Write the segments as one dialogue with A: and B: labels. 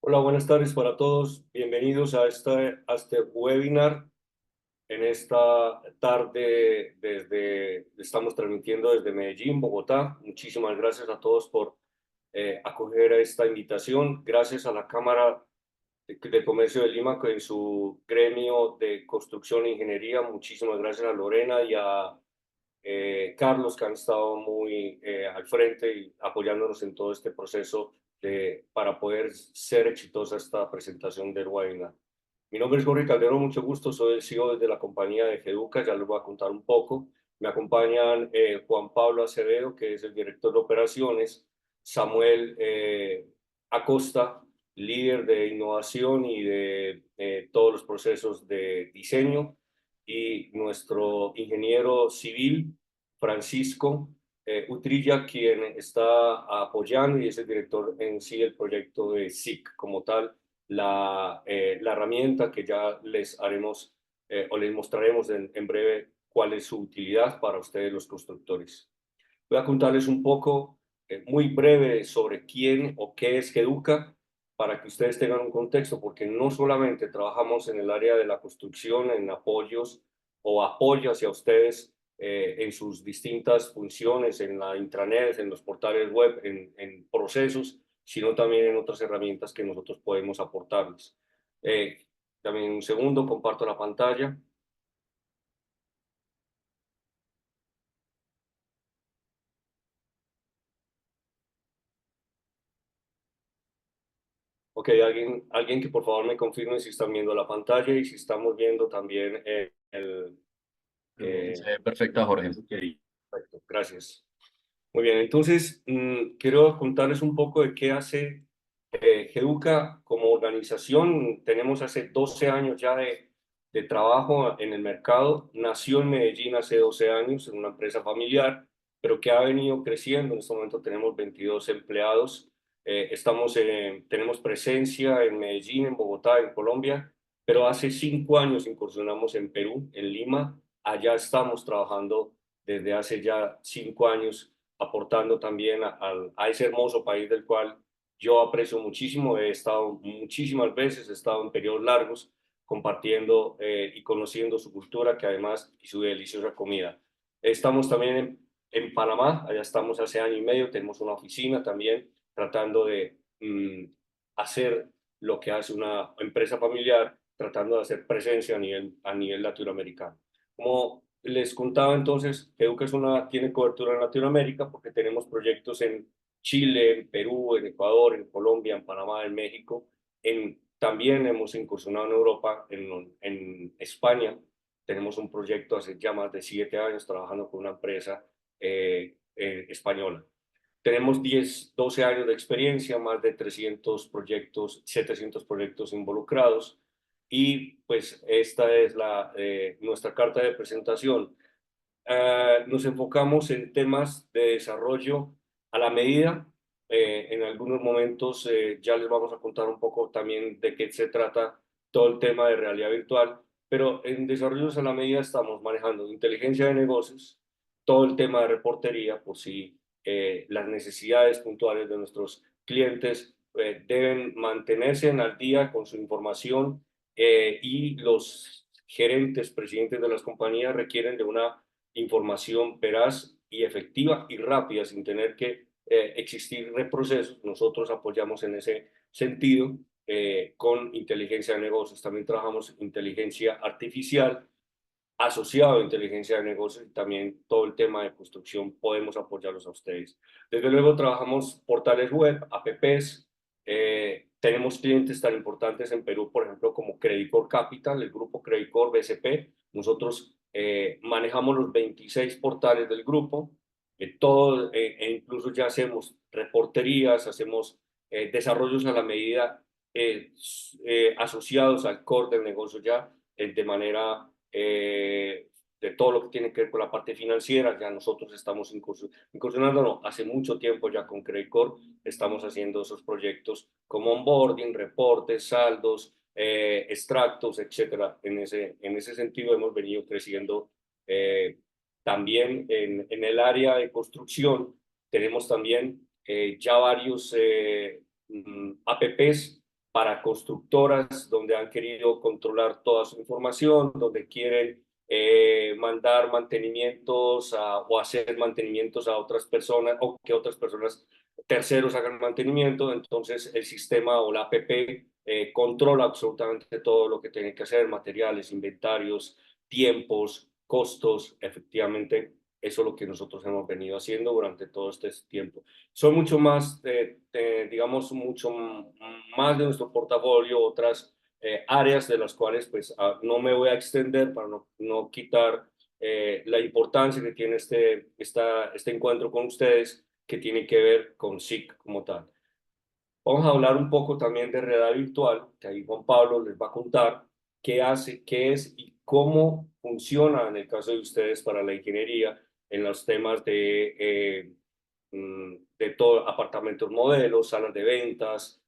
A: Hola, buenas tardes para todos. Bienvenidos a este webinar. En esta tarde estamos transmitiendo desde Medellín, Bogotá. Muchísimas gracias a todos por acoger a esta invitación. Gracias a la Cámara de Comercio de Lima en su gremio de construcción e ingeniería. Muchísimas gracias a Lorena y a Carlos, que han estado muy al frente y apoyándonos en todo este proceso para poder ser exitosa esta presentación del webinar. Mi nombre es Jorge Calderón, mucho gusto, soy el CEO de la compañía de Geduca, ya les voy a contar un poco. Me acompañan Juan Pablo Acevedo, que es el director de operaciones, Samuel Acosta, líder de innovación y de todos los procesos de diseño, y nuestro ingeniero civil, Francisco Utrilla, quien está apoyando y es el director en sí del proyecto de SIC como tal, la herramienta que ya les haremos o les mostraremos en breve cuál es su utilidad para ustedes los constructores. Voy a contarles un poco, muy breve, sobre quién o qué es Geduca, para que ustedes tengan un contexto, porque no solamente trabajamos en el área de la construcción, en apoyos o apoyo hacia ustedes en sus distintas funciones, en la intranet, en los portales web, en procesos, sino también en otras herramientas que nosotros podemos aportarles. Eh, También un segundo, comparto la pantalla. Ok, alguien que por favor me confirme si están viendo la pantalla y si estamos viendo también
B: Se ve perfecta, Jorge.
A: ok, perfecto, gracias. Muy bien, entonces quiero contarles un poco de qué hace Geduca como organización. Tenemos hace 12 años ya de trabajo en el mercado. Nació en Medellín hace 12 años en una empresa familiar, pero que ha venido creciendo. En este momento tenemos 22 empleados. Tenemos presencia en Medellín, en Bogotá, en Colombia, pero hace 5 años incursionamos en Perú, en Lima. Allá estamos trabajando desde hace ya 5 años, aportando también a ese hermoso país del cual yo aprecio muchísimo. He estado muchísimas veces, he estado en periodos largos compartiendo y conociendo su cultura, que además, y su deliciosa comida. Estamos también en Panamá, allá estamos hace año y medio, tenemos una oficina también tratando de hacer lo que hace una empresa familiar, tratando de hacer presencia a nivel latinoamericano. Como les contaba entonces, Educa tiene cobertura en Latinoamérica porque tenemos proyectos en Chile, en Perú, en Ecuador, en Colombia, en Panamá, en México. También hemos incursionado en Europa, en España. Tenemos un proyecto hace ya más de 7 años trabajando con una empresa española. Tenemos 10, 12 años de experiencia, más de 300 proyectos, 700 proyectos involucrados, y pues esta es nuestra carta de presentación. Nos enfocamos en temas de desarrollo a la medida. En algunos momentos ya les vamos a contar un poco también de qué se trata todo el tema de realidad virtual, pero en desarrollos a la medida estamos manejando inteligencia de negocios, todo el tema de reportería, por si las necesidades puntuales de nuestros clientes deben mantenerse al día con su información, y los gerentes, presidentes de las compañías requieren de una información veraz y efectiva y rápida sin tener que existir reprocesos. Nosotros apoyamos en ese sentido con inteligencia de negocios. También trabajamos inteligencia artificial asociado a inteligencia de negocios, y también todo el tema de construcción podemos apoyarlos a ustedes. Desde luego trabajamos portales web, apps. Tenemos clientes tan importantes en Perú, por ejemplo, como Credicor Capital, el grupo Credicor BCP. Nosotros manejamos los 26 portales del grupo, e incluso ya hacemos reporterías, hacemos desarrollos a la medida asociados al core del negocio ya de manera de todo lo que tiene que ver con la parte financiera. Ya nosotros estamos incursionando, no, hace mucho tiempo ya con Credit Corp estamos haciendo esos proyectos como onboarding, reportes, saldos, extractos, etcétera. En ese sentido hemos venido creciendo. También en el área de construcción tenemos también ya varios apps para constructoras donde han querido controlar toda su información, donde quieren mandar mantenimientos o hacer mantenimientos a otras personas o que otras personas, terceros hagan mantenimiento. Entonces el sistema o la APP controla absolutamente todo lo que tienen que hacer, materiales, inventarios, tiempos, costos. Efectivamente, eso es lo que nosotros hemos venido haciendo durante todo este tiempo. Son mucho más, digamos, mucho más de nuestro portafolio, otras áreas de las cuales pues no me voy a extender para no quitar la importancia que tiene este encuentro con ustedes, que tiene que ver con SIC como tal. Vamos a hablar un poco también de realidad virtual, que ahí Juan Pablo les va a contar qué hace, qué es y cómo funciona en el caso de ustedes para la ingeniería en los temas de todo, apartamentos modelos, salas de ventas,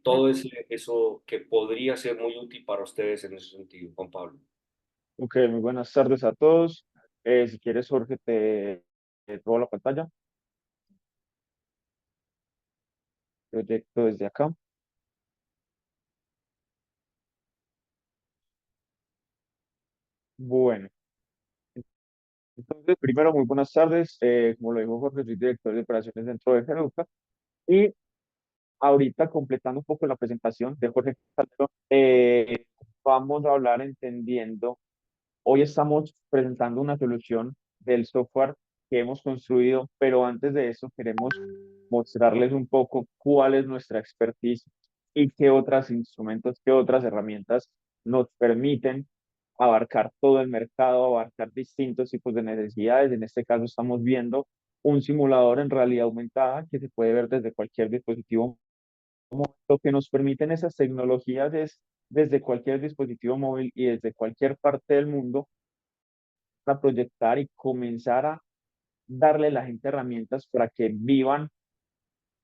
A: todo eso que podría ser muy útil para ustedes en ese sentido, Juan Pablo.
B: Ok, muy buenas tardes a todos. Si quieres, Jorge, te robo la pantalla. Proyecto desde acá. Bueno, entonces, primero, muy buenas tardes. Como lo dijo Jorge, soy director de operaciones dentro de Geruca. Y ahorita, completando un poco la presentación de Jorge Calderón, vamos a hablar entendiendo. Hoy estamos presentando una solución del software que hemos construido, pero antes de eso queremos mostrarles un poco cuál es nuestra expertise y qué otros instrumentos, qué otras herramientas nos permiten abarcar todo el mercado, abarcar distintos tipos de necesidades. En este caso estamos viendo un simulador en realidad aumentada que se puede ver desde cualquier dispositivo. Lo que nos permiten esas tecnologías es desde cualquier dispositivo móvil y desde cualquier parte del mundo a proyectar y comenzar a darle a la gente herramientas para que vivan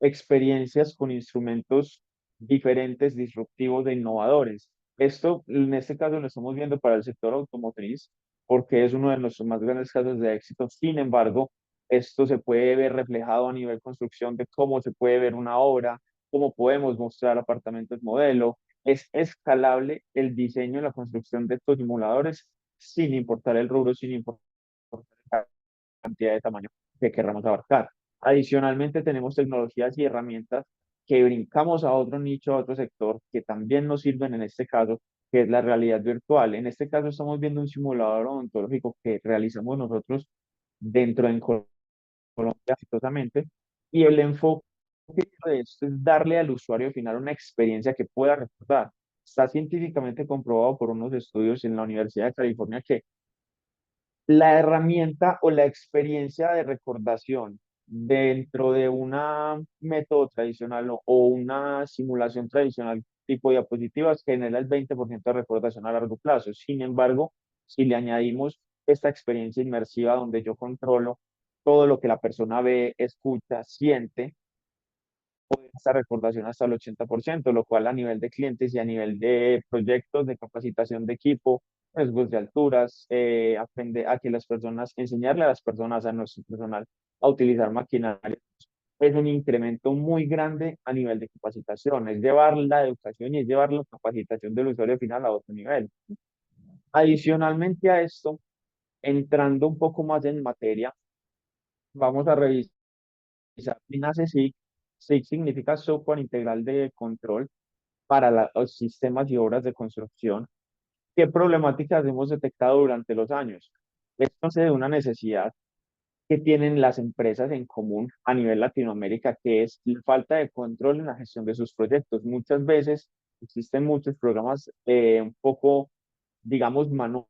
B: experiencias con instrumentos diferentes, disruptivos e innovadores. Esto, en este caso, lo estamos viendo para el sector automotriz, porque es uno de nuestros más grandes casos de éxito. Sin embargo, esto se puede ver reflejado a nivel construcción de cómo se puede ver una obra, cómo podemos mostrar apartamentos modelo. Es escalable el diseño y la construcción de estos simuladores sin importar el rubro, sin importar cantidad de tamaño que queramos abarcar. Adicionalmente, tenemos tecnologías y herramientas que brincamos a otro nicho, a otro sector, que también nos sirven en este caso, que es la realidad virtual. En este caso, estamos viendo un simulador odontológico que realizamos nosotros dentro de Colombia exitosamente, y el enfoque de esto es darle al usuario final una experiencia que pueda recordar. Está científicamente comprobado por unos estudios en la Universidad de California que la herramienta o la experiencia de recordación dentro de un método tradicional o una simulación tradicional tipo diapositivas genera el 20% de recordación a largo plazo. Sin embargo, si le añadimos esta experiencia inmersiva donde yo controlo todo lo que la persona ve, escucha, siente, esta recordación hasta el 80%, lo cual a nivel de clientes y a nivel de proyectos de capacitación de equipo, riesgos de alturas, aprende a que las personas, enseñarle a las personas, a nuestro personal, a utilizar maquinaria, es un incremento muy grande a nivel de capacitación, es llevar la educación y es llevar la capacitación del usuario final a otro nivel. Adicionalmente a esto, entrando un poco más en materia, vamos a revisar qué nace SIG. SIG significa Software Integral de Control para los sistemas y obras de construcción. ¿Qué problemáticas hemos detectado durante los años? Esto se de una necesidad que tienen las empresas en común a nivel Latinoamérica, que es la falta de control en la gestión de sus proyectos. Muchas veces existen muchos programas un poco, digamos, manuales,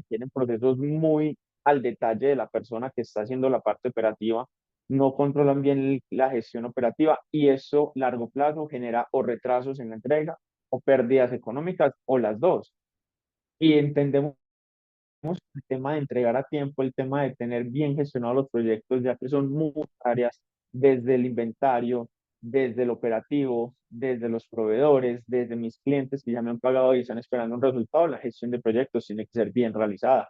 B: tienen procesos muy al detalle de la persona que está haciendo la parte operativa, no controlan bien la gestión operativa y eso a largo plazo genera o retrasos en la entrega o pérdidas económicas o las dos. Y entendemos el tema de entregar a tiempo, el tema de tener bien gestionados los proyectos, ya que son muchas áreas, desde el inventario, desde el operativo, desde los proveedores, desde mis clientes que ya me han pagado y están esperando un resultado. La gestión de proyectos tiene que ser bien realizada,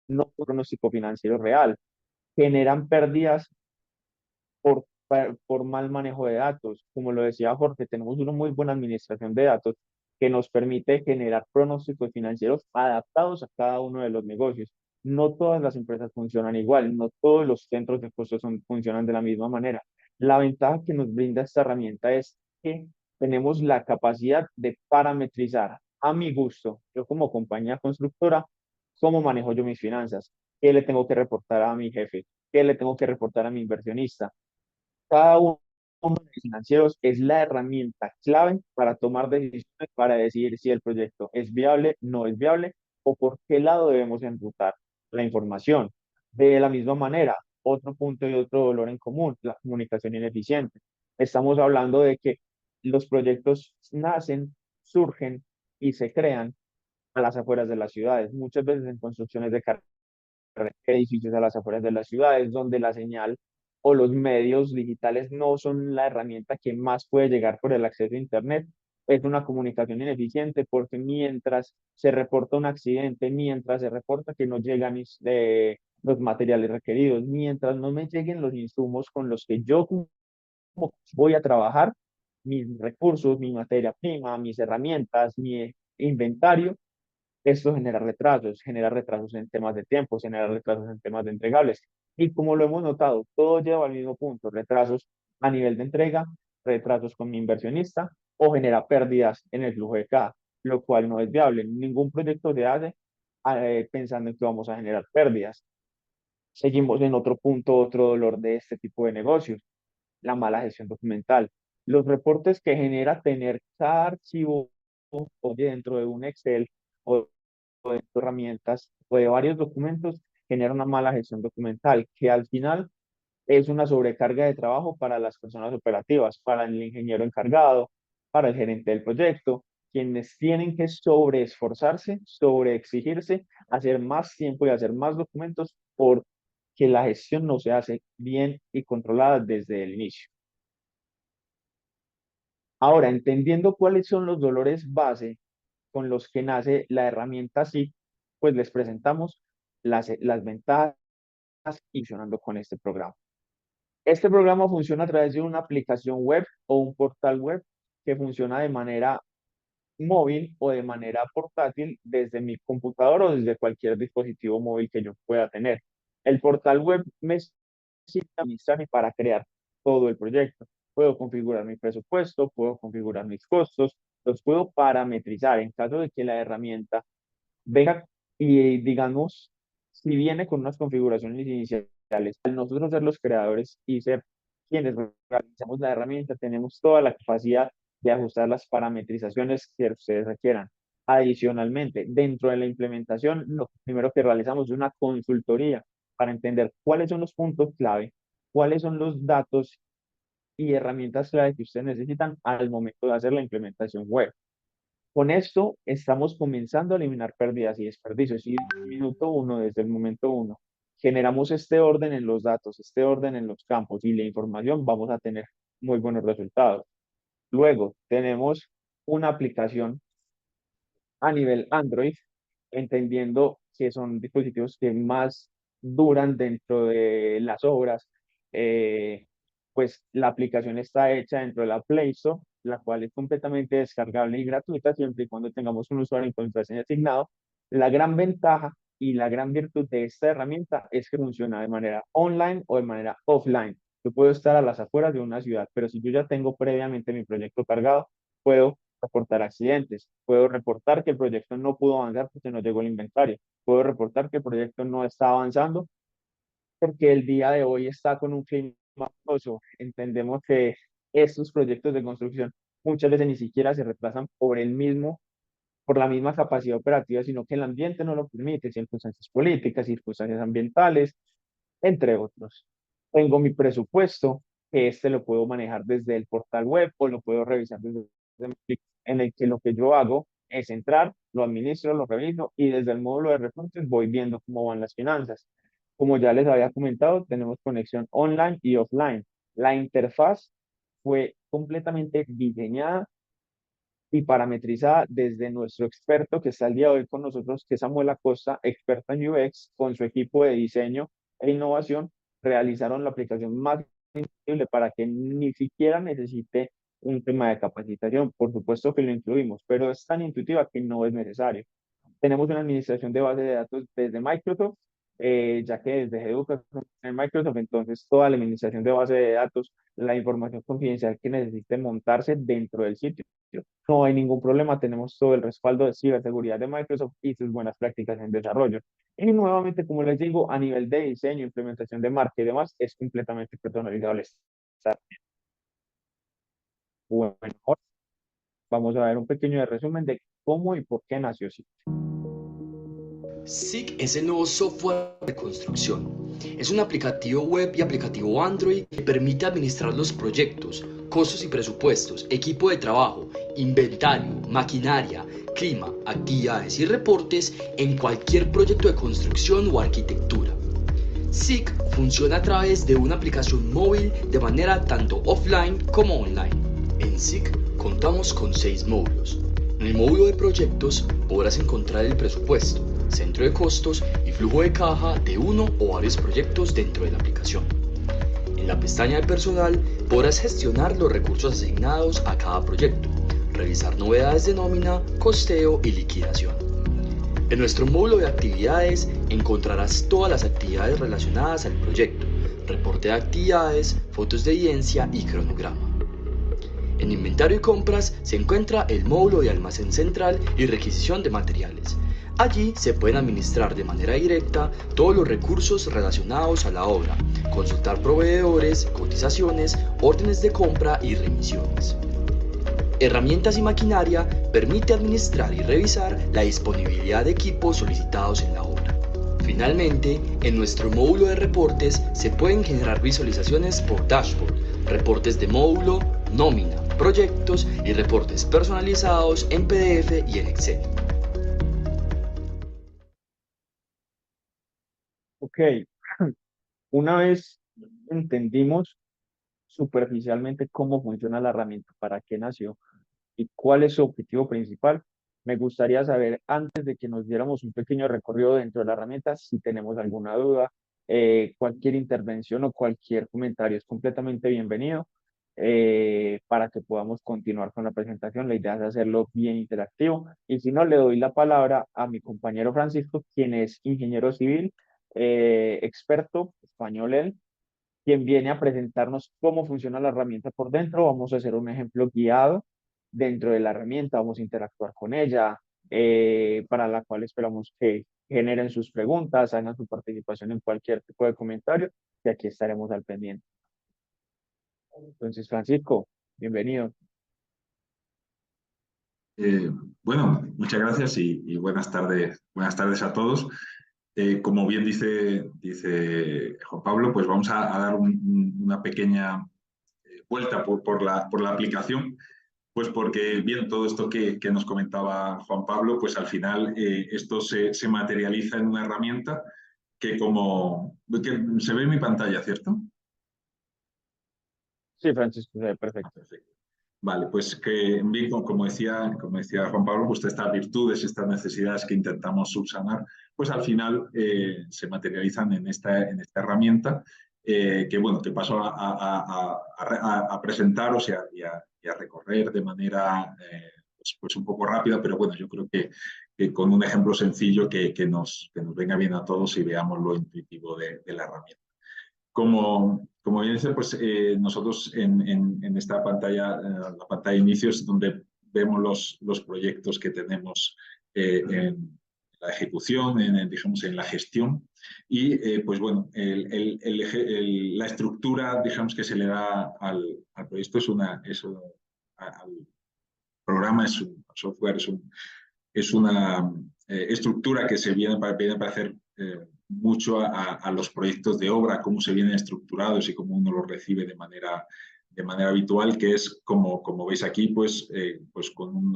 B: no por pronóstico financiero real. Generan pérdidas por por mal manejo de datos. Como lo decía Jorge, tenemos una muy buena administración de datos que nos permite generar pronósticos financieros adaptados a cada uno de los negocios. No todas las empresas funcionan igual, no todos los centros de costos funcionan de la misma manera. La ventaja que nos brinda esta herramienta es que tenemos la capacidad de parametrizar a mi gusto, yo como compañía constructora, cómo manejo yo mis finanzas, qué le tengo que reportar a mi jefe, qué le tengo que reportar a mi inversionista. Cada uno de los financieros es la herramienta clave para tomar decisiones, para decidir si el proyecto es viable, no es viable o por qué lado debemos enrutar la información. De la misma manera, otro punto y otro dolor en común, la comunicación ineficiente. Estamos hablando de que los proyectos nacen, surgen y se crean a las afueras de las ciudades, muchas veces en construcciones de edificios a las afueras de las ciudades, donde la señal o los medios digitales no son la herramienta que más puede llegar por el acceso a Internet. Es una comunicación ineficiente porque mientras se reporta un accidente, mientras se reporta que no llegan los materiales requeridos, mientras no me lleguen los insumos con los que yo voy a trabajar, mis recursos, mi materia prima, mis herramientas, mi inventario, esto genera retrasos en temas de tiempo, genera retrasos en temas de entregables. Y como lo hemos notado, todo lleva al mismo punto, retrasos a nivel de entrega, retrasos con mi inversionista o genera pérdidas en el flujo de caja, lo cual no es viable. Ningún proyecto se hace pensando en que vamos a generar pérdidas. Seguimos en otro punto, otro dolor de este tipo de negocios, la mala gestión documental. Los reportes que genera tener cada archivo o dentro de un Excel o de herramientas o de varios documentos genera una mala gestión documental, que al final es una sobrecarga de trabajo para las personas operativas, para el ingeniero encargado, para el gerente del proyecto, quienes tienen que sobreesforzarse, sobreexigirse, hacer más tiempo y hacer más documentos porque la gestión no se hace bien y controlada desde el inicio. Ahora, entendiendo cuáles son los dolores base con los que nace la herramienta SIG, pues les presentamos las ventajas funcionando con este programa. Este programa funciona a través de una aplicación web o un portal web que funciona de manera móvil o de manera portátil desde mi computador o desde cualquier dispositivo móvil que yo pueda tener. El portal web me sirve para crear todo el proyecto. Puedo configurar mi presupuesto, puedo configurar mis costos, los puedo parametrizar en caso de que la herramienta venga y digamos, si viene con unas configuraciones iniciales, al nosotros ser los creadores y ser quienes realizamos la herramienta, tenemos toda la capacidad de ajustar las parametrizaciones que ustedes requieran. Adicionalmente, dentro de la implementación, lo primero que realizamos es una consultoría para entender cuáles son los puntos clave, cuáles son los datos y herramientas clave que ustedes necesitan al momento de hacer la implementación web. Con esto estamos comenzando a eliminar pérdidas y desperdicios. Y desde el minuto uno, desde el momento uno, generamos este orden en los datos, este orden en los campos y la información, vamos a tener muy buenos resultados. Luego, tenemos una aplicación a nivel Android, entendiendo que son dispositivos que más duran dentro de las obras. eh, pues la aplicación está hecha dentro de la Play Store, la cual es completamente descargable y gratuita siempre y cuando tengamos un usuario en contraseña asignado. La gran ventaja y la gran virtud de esta herramienta es que funciona de manera online o de manera offline. Yo puedo estar a las afueras de una ciudad, pero si yo ya tengo previamente mi proyecto cargado, puedo reportar accidentes, puedo reportar que el proyecto no pudo avanzar porque no llegó el inventario, puedo reportar que el proyecto no está avanzando porque el día de hoy está con un clima oso. Entendemos que estos proyectos de construcción muchas veces ni siquiera se retrasan por la misma capacidad operativa, sino que el ambiente no lo permite, circunstancias políticas, circunstancias ambientales, entre otros. Tengo mi presupuesto, que este lo puedo manejar desde el portal web o lo puedo revisar desde en el que lo que yo hago es entrar, lo administro, lo reviso y desde el módulo de reportes voy viendo cómo van las finanzas. Como ya les había comentado, tenemos conexión online y offline. La interfaz fue completamente diseñada y parametrizada desde nuestro experto que está el día de hoy con nosotros, que es Samuel Acosta, experto en UX, con su equipo de diseño e innovación, realizaron la aplicación más increíble para que ni siquiera necesite un tema de capacitación. Por supuesto que lo incluimos, pero es tan intuitiva que no es necesario. Tenemos una administración de base de datos desde Microsoft, ya que desde Educa en Microsoft, entonces toda la administración de base de datos, la información confidencial que necesite montarse dentro del sitio. No hay ningún problema, tenemos todo el respaldo de ciberseguridad de Microsoft y sus buenas prácticas en desarrollo. Y nuevamente, como les digo, a nivel de diseño, implementación de marca y demás, es completamente personalizable. Bueno, ahora vamos a ver un pequeño resumen de cómo y por qué nació SIG.
C: SIG es el nuevo software de construcción. Es un aplicativo web y aplicativo Android que permite administrar los proyectos, costos y presupuestos, equipo de trabajo, inventario, maquinaria, clima, actividades y reportes en cualquier proyecto de construcción o arquitectura. SIG funciona a través de una aplicación móvil de manera tanto offline como online. En SIG contamos con 6 módulos. En el módulo de proyectos podrás encontrar el presupuesto, centro de costos y flujo de caja de uno o varios proyectos dentro de la aplicación. En la pestaña de personal podrás gestionar los recursos asignados a cada proyecto, revisar novedades de nómina, costeo y liquidación. En nuestro módulo de actividades encontrarás todas las actividades relacionadas al proyecto, reporte de actividades, fotos de evidencia y cronograma. En inventario y compras se encuentra el módulo de almacén central y requisición de materiales. Allí se pueden administrar de manera directa todos los recursos relacionados a la obra, consultar proveedores, cotizaciones, órdenes de compra y remisiones. Herramientas y maquinaria permite administrar y revisar la disponibilidad de equipos solicitados en la obra. Finalmente, en nuestro módulo de reportes se pueden generar visualizaciones por dashboard, reportes de módulo, nómina, proyectos y reportes personalizados en PDF y en Excel.
B: Ok, una vez entendimos superficialmente cómo funciona la herramienta, para qué nació y cuál es su objetivo principal, me gustaría saber, antes de que nos diéramos un pequeño recorrido dentro de la herramienta, si tenemos alguna duda, cualquier intervención o cualquier comentario es completamente bienvenido, para que podamos continuar con la presentación. La idea es hacerlo bien interactivo. Y si no, le doy la palabra a mi compañero Francisco, quien es ingeniero civil, experto español él, quien viene a presentarnos cómo funciona la herramienta por dentro. Vamos a hacer un ejemplo guiado dentro de la herramienta, vamos a interactuar con ella, para la cual esperamos que generen sus preguntas, hagan su participación en cualquier tipo de comentario, y aquí estaremos al pendiente. Entonces, Francisco, bienvenido.
D: Eh, bueno, muchas gracias y buenas tardes a todos. Como bien dice Juan Pablo, pues vamos a dar una pequeña vuelta por la aplicación, pues porque bien, todo esto que nos comentaba Juan Pablo, pues al final esto se materializa en una herramienta que se ve en mi pantalla, ¿cierto?
B: Sí, Francisco, se ve perfecto.
D: Perfecto. Vale, pues que bien, como decía Juan Pablo, pues estas virtudes, estas necesidades que intentamos subsanar, pues al final se materializan en esta herramienta que, bueno, que paso a presentaros y a recorrer de manera pues un poco rápida, pero bueno, yo creo que con un ejemplo sencillo que nos venga bien a todos y veamos lo intuitivo de la herramienta. Como bien dice, pues nosotros en esta pantalla, la pantalla de inicio es donde vemos los proyectos que tenemos en la ejecución, digamos, en la gestión. Y pues bueno, la estructura, digamos, que se le da al proyecto al programa, es un software, es una estructura que viene para hacer mucho a los proyectos de obra, cómo se vienen estructurados y cómo uno los recibe de manera habitual, que es como veis aquí, pues con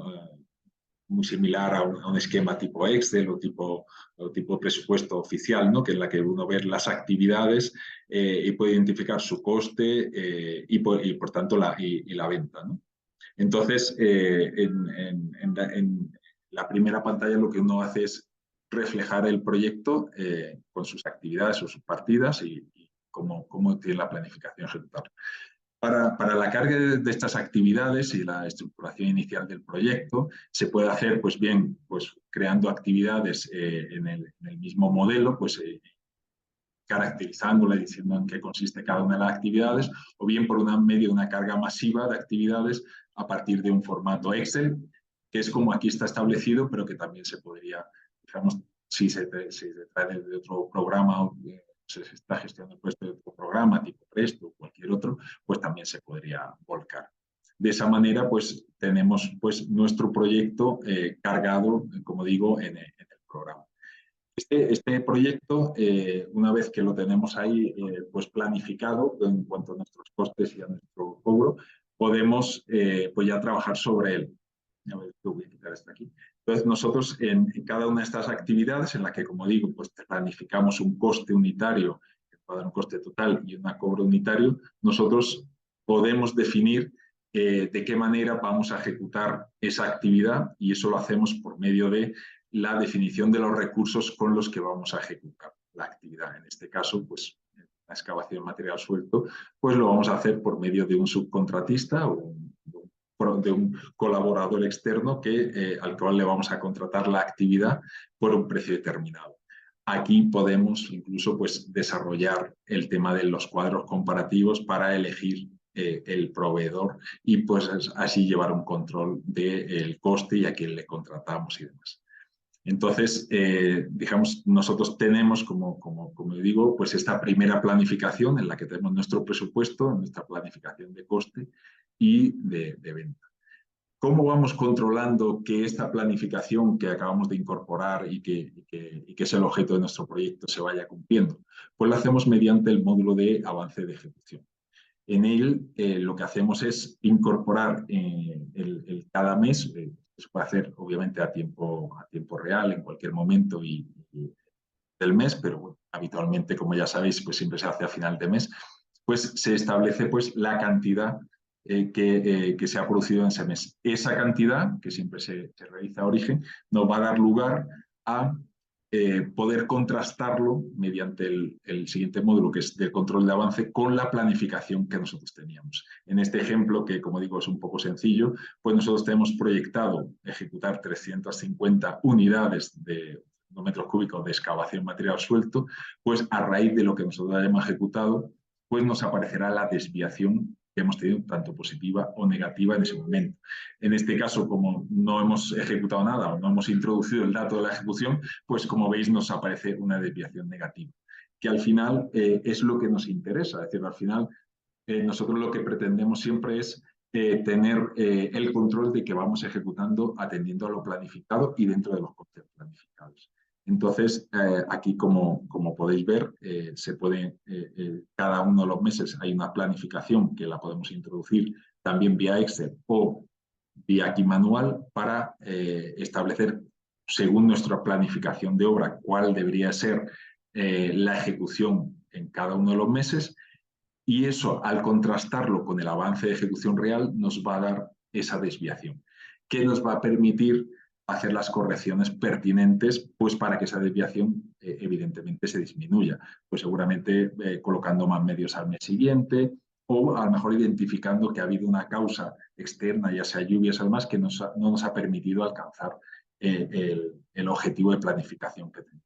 D: muy similar a un esquema tipo Excel o tipo presupuesto oficial, ¿no? Que en la que uno ve las actividades y puede identificar su coste y por tanto la venta, ¿no? Entonces, en la primera pantalla lo que uno hace es reflejar el proyecto con sus actividades o sus partidas y cómo tiene la planificación ejecutar. Para la carga de estas actividades y la estructuración inicial del proyecto, se puede hacer, pues bien, pues creando actividades en el mismo modelo, pues caracterizándola y diciendo en qué consiste cada una de las actividades, o bien por medio de una carga masiva de actividades a partir de un formato Excel, que es como aquí está establecido, pero que también se podría, digamos, si se trae de otro programa o se está gestionando el proyecto de otro programa, tipo Presto o cualquier otro, pues también se podría volcar. De esa manera, pues tenemos pues, nuestro proyecto cargado, como digo, en el programa. Este proyecto, una vez que lo tenemos ahí pues planificado en cuanto a nuestros costes y a nuestro cobro, podemos pues ya trabajar sobre él. A ver, voy a quitar esto aquí. Entonces, nosotros en cada una de estas actividades, en la que, como digo, pues planificamos un coste unitario, que puede dar un coste total y un cobro unitario, nosotros podemos definir de qué manera vamos a ejecutar esa actividad, y eso lo hacemos por medio de la definición de los recursos con los que vamos a ejecutar la actividad. En este caso, pues la excavación de material suelto, pues lo vamos a hacer por medio de un subcontratista o de un colaborador externo al cual le vamos a contratar la actividad por un precio determinado. Aquí podemos incluso pues, desarrollar el tema de los cuadros comparativos para elegir el proveedor y pues así llevar un control del coste y a quién le contratamos y demás. Entonces, digamos, nosotros tenemos, como digo, pues esta primera planificación en la que tenemos nuestro presupuesto, nuestra planificación de coste y de venta. ¿Cómo vamos controlando que esta planificación que acabamos de incorporar y que es el objeto de nuestro proyecto se vaya cumpliendo? Pues lo hacemos mediante el módulo de avance de ejecución. En él lo que hacemos es incorporar cada mes, se puede hacer obviamente a tiempo real en cualquier momento del mes, pero bueno, habitualmente, como ya sabéis, pues siempre se hace a final de mes, pues se establece pues la cantidad que se ha producido en ese mes. Esa cantidad, que siempre se realiza a origen, nos va a dar lugar a poder contrastarlo mediante el siguiente módulo, que es de control de avance, con la planificación que nosotros teníamos. En este ejemplo, que como digo es un poco sencillo, pues nosotros tenemos proyectado ejecutar 350 unidades de metros cúbicos de excavación material suelto, pues a raíz de lo que nosotros hayamos ejecutado, pues nos aparecerá la desviación que hemos tenido, tanto positiva o negativa en ese momento. En este caso, como no hemos ejecutado nada o no hemos introducido el dato de la ejecución, pues como veis nos aparece una desviación negativa, que al final es lo que nos interesa. Es decir, al final nosotros lo que pretendemos siempre es tener el control de que vamos ejecutando atendiendo a lo planificado y dentro de los costes planificados. Entonces, aquí, como podéis ver, cada uno de los meses hay una planificación que la podemos introducir también vía Excel o vía aquí manual para establecer, según nuestra planificación de obra, cuál debería ser la ejecución en cada uno de los meses, y eso, al contrastarlo con el avance de ejecución real, nos va a dar esa desviación, que nos va a permitir hacer las correcciones pertinentes, pues para que esa desviación evidentemente se disminuya. Pues seguramente colocando más medios al mes siguiente, o a lo mejor identificando que ha habido una causa externa, ya sea lluvias o demás, que no nos ha permitido alcanzar el objetivo de planificación que tenemos.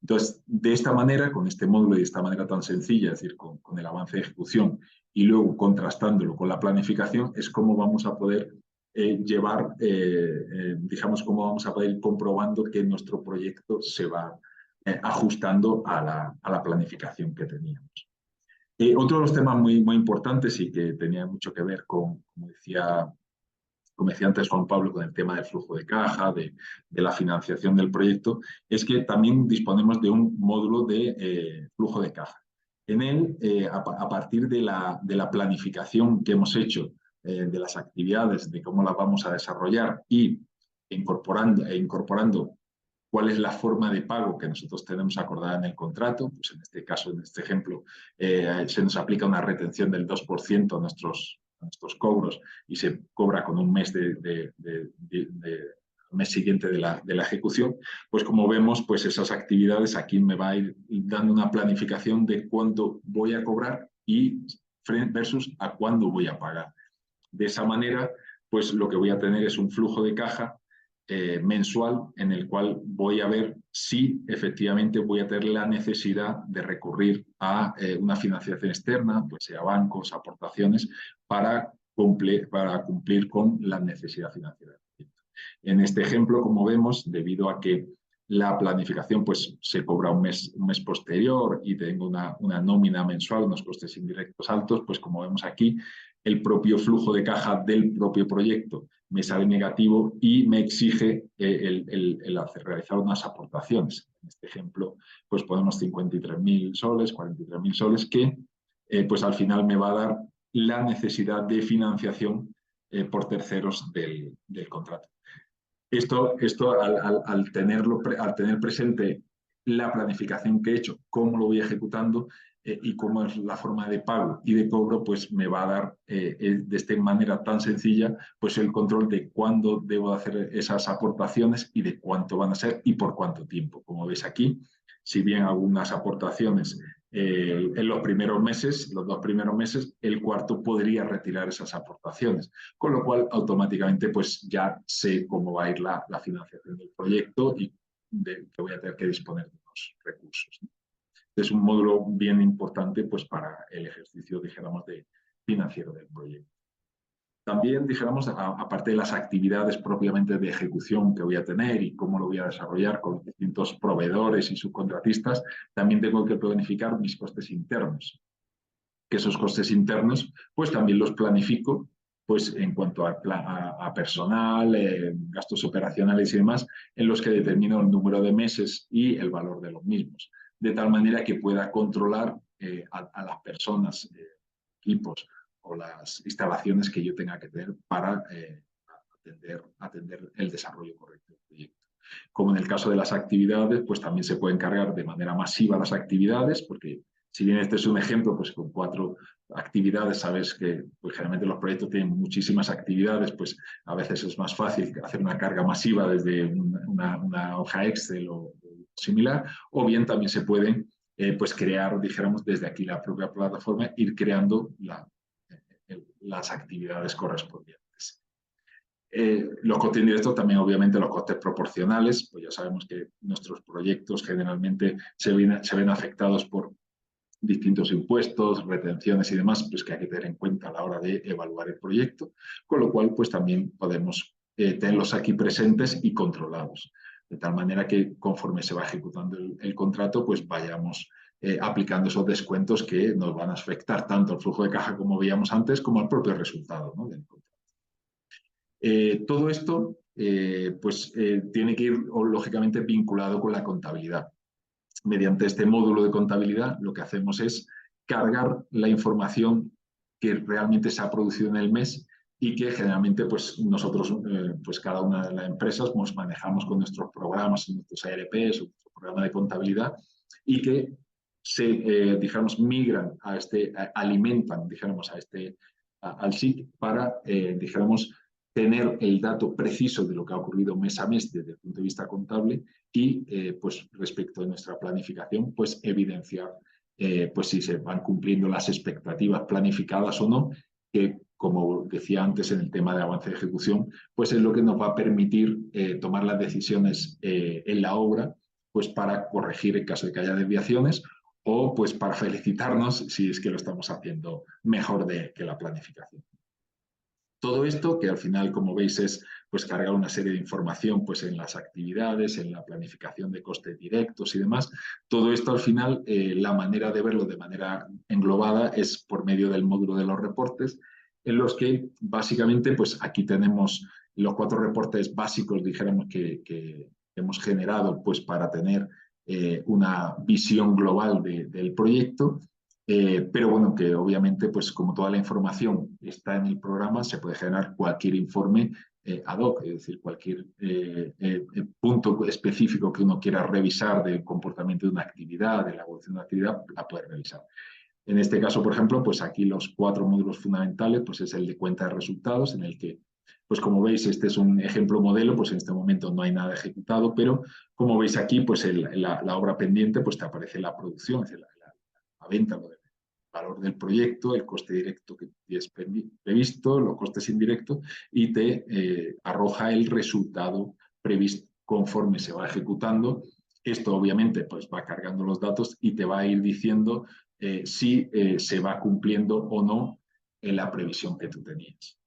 D: Entonces, de esta manera, con este módulo y de esta manera tan sencilla, es decir, con el avance de ejecución y luego contrastándolo con la planificación, es como vamos a poder llevar, digamos, cómo vamos a poder ir comprobando que nuestro proyecto se va ajustando a la planificación que teníamos. Otro de los temas muy importantes y que tenía mucho que ver con, como decía antes Juan Pablo, con el tema del flujo de caja, de la financiación del proyecto, es que también disponemos de un módulo de flujo de caja. En él, a partir de la planificación que hemos hecho de las actividades, de cómo las vamos a desarrollar y incorporando cuál es la forma de pago que nosotros tenemos acordada en el contrato, pues en este caso, en este ejemplo, se nos aplica una retención del 2% a nuestros cobros y se cobra con un mes de mes siguiente de la ejecución, pues como vemos, pues esas actividades aquí me va a ir dando una planificación de cuándo voy a cobrar y versus a cuándo voy a pagar. De esa manera, pues lo que voy a tener es un flujo de caja mensual en el cual voy a ver si efectivamente voy a tener la necesidad de recurrir a una financiación externa, pues sea bancos, aportaciones, para cumplir con la necesidad financiera. En este ejemplo, como vemos, debido a que la planificación pues, se cobra un mes posterior y tengo una nómina mensual, unos costes indirectos altos, pues como vemos aquí, el propio flujo de caja del propio proyecto me sale negativo y me exige realizar unas aportaciones. En este ejemplo, pues ponemos 53.000 soles, 43.000 soles, que pues al final me va a dar la necesidad de financiación por terceros del contrato. Esto al tener presente la planificación que he hecho, cómo lo voy ejecutando y cómo es la forma de pago y de cobro, pues me va a dar de esta manera tan sencilla pues el control de cuándo debo hacer esas aportaciones y de cuánto van a ser y por cuánto tiempo. Como veis aquí, si bien algunas aportaciones en los primeros meses, los 2 primeros meses, el cuarto podría retirar esas aportaciones, con lo cual automáticamente pues ya sé cómo va a ir la financiación del proyecto y que voy a tener que disponer de los recursos. Es un módulo bien importante pues para el ejercicio, dijéramos, financiero del proyecto. También, dijéramos, aparte de las actividades propiamente de ejecución que voy a tener y cómo lo voy a desarrollar con distintos proveedores y subcontratistas, también tengo que planificar mis costes internos. Que esos costes internos, pues también los planifico pues en cuanto a personal, gastos operacionales y demás, en los que determino el número de meses y el valor de los mismos, de tal manera que pueda controlar a las personas, equipos o las instalaciones que yo tenga que tener para atender el desarrollo correcto del proyecto. Como en el caso de las actividades, pues también se pueden cargar de manera masiva las actividades, porque si bien este es un ejemplo, pues con 4 actividades, sabes que pues, generalmente los proyectos tienen muchísimas actividades, pues a veces es más fácil hacer una carga masiva desde una hoja Excel o similar, o bien también se pueden pues crear, dijéramos, desde aquí la propia plataforma, ir creando las actividades correspondientes. Los costes indirectos también, obviamente, los costes proporcionales, pues ya sabemos que nuestros proyectos generalmente se ven afectados por distintos impuestos, retenciones y demás, pues que hay que tener en cuenta a la hora de evaluar el proyecto, con lo cual pues también podemos tenerlos aquí presentes y controlados, de tal manera que conforme se va ejecutando el contrato, pues vayamos aplicando esos descuentos que nos van a afectar tanto al flujo de caja como veíamos antes, como al propio resultado, ¿no?, del contrato. Todo esto tiene que ir, lógicamente, vinculado con la contabilidad. Mediante este módulo de contabilidad, lo que hacemos es cargar la información que realmente se ha producido en el mes y que generalmente pues, nosotros, pues cada una de las empresas, nos manejamos con nuestros programas, nuestros ERPs, nuestro programa de contabilidad, y que digamos, migran alimentan, dijéramos, al SIC para, dijéramos, tener el dato preciso de lo que ha ocurrido mes a mes desde el punto de vista contable y, pues, respecto de nuestra planificación, pues, evidenciar pues, si se van cumpliendo las expectativas planificadas o no, que, como decía antes en el tema de avance de ejecución, pues es lo que nos va a permitir tomar las decisiones en la obra, pues para corregir en caso de que haya desviaciones o pues para felicitarnos si es que lo estamos haciendo mejor que la planificación. Todo esto, que al final, como veis, es pues cargar una serie de información pues, en las actividades, en la planificación de costes directos y demás, todo esto al final, la manera de verlo de manera englobada es por medio del módulo de los reportes, en los que básicamente pues aquí tenemos los 4 reportes básicos, dijéramos, que hemos generado pues, para tener una visión global del proyecto. Pero bueno, que obviamente, pues como toda la información está en el programa, se puede generar cualquier informe ad hoc, es decir, cualquier punto específico que uno quiera revisar del comportamiento de una actividad, de la evolución de una actividad, la puede revisar. En este caso, por ejemplo, pues aquí los 4 módulos fundamentales, pues es el de cuenta de resultados, en el que Pues como veis, este es un ejemplo modelo, pues en este momento no hay nada ejecutado, pero como veis aquí, pues la obra pendiente, pues te aparece la producción, es decir, la venta, el valor del proyecto, el coste directo que tienes previsto, los costes indirectos, y te arroja el resultado previsto conforme se va ejecutando. Esto obviamente pues va cargando los datos y te va a ir diciendo si se va cumpliendo o no en la previsión que tú tenías.